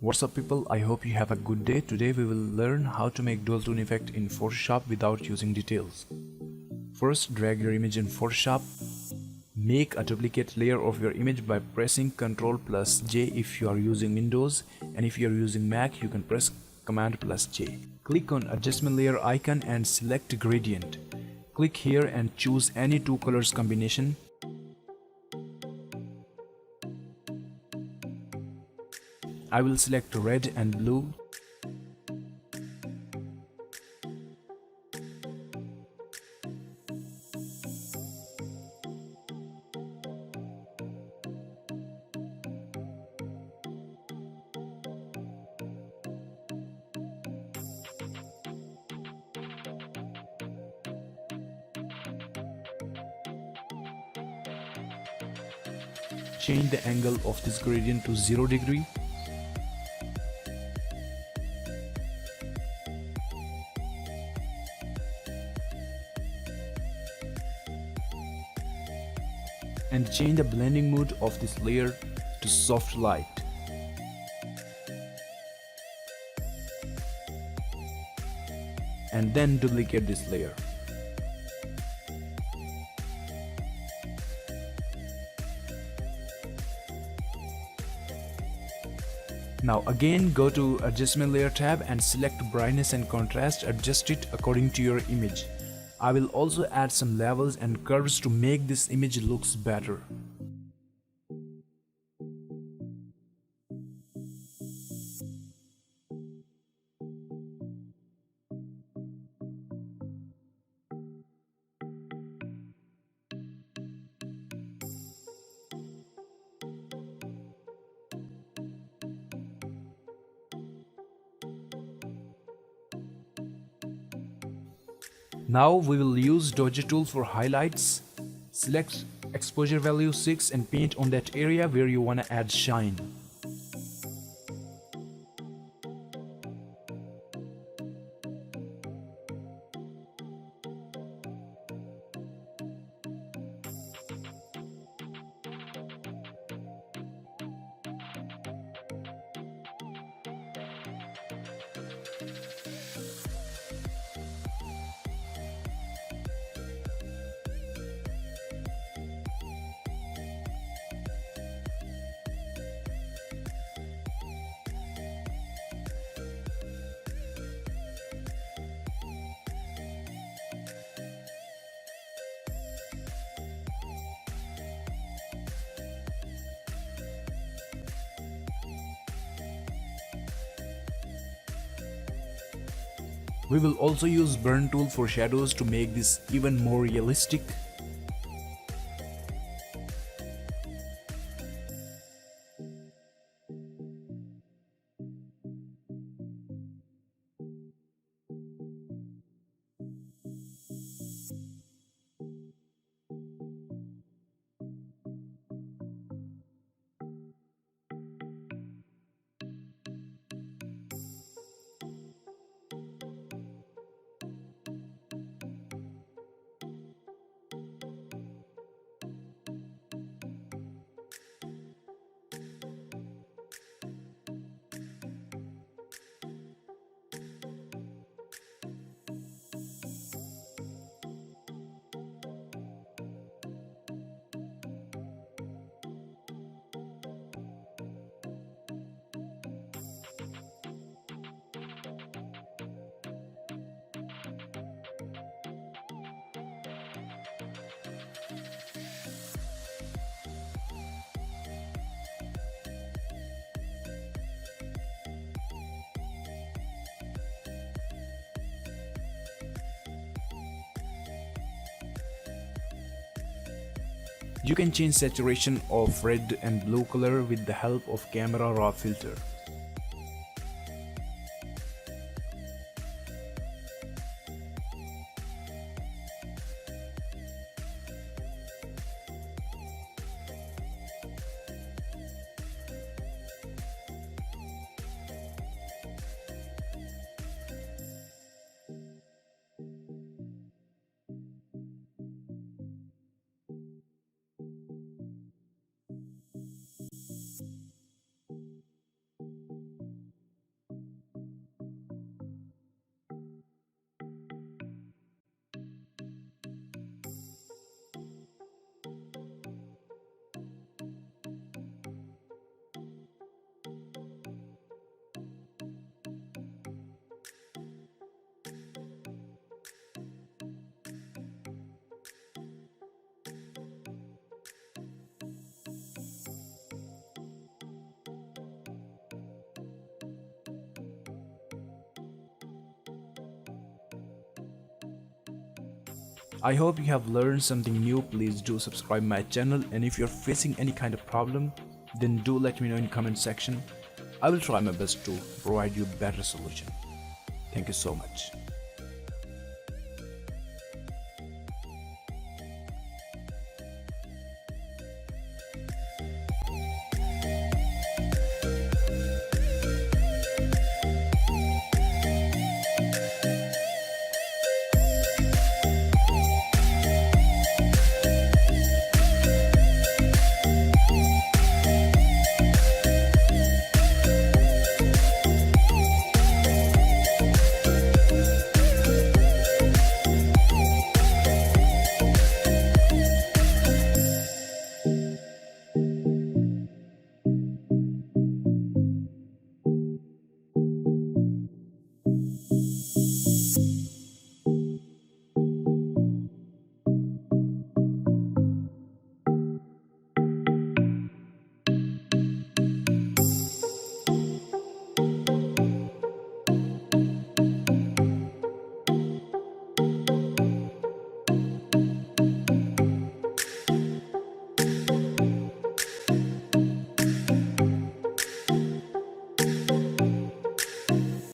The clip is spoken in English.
What's up people, I hope you have a good day. Today we will learn how to make dual tone effect in Photoshop without using details. First, drag your image in Photoshop. Make a duplicate layer of your image by pressing Ctrl plus J if you are using Windows, and if you are using Mac you can press Command plus J. Click on adjustment layer icon and select gradient. Click here and choose any two colors combination. I will select red and blue. Change the angle of this gradient to 0 degree. And change the blending mode of this layer to soft light. And then duplicate this layer. Now again go to adjustment layer tab and select brightness and contrast, adjust it according to your image. I will also add some levels and curves to make this image looks better. Now we will use dodge tool for highlights. Select exposure value 6 and paint on that area where you want to add shine. We will also use burn tool for shadows to make this even more realistic. You can change saturation of red and blue color with the help of camera raw filter. I hope you have learned something new. Please do subscribe my channel, and if you're facing any kind of problem, then do let me know in comment section. I will try my best to provide you better solution. Thank you so much.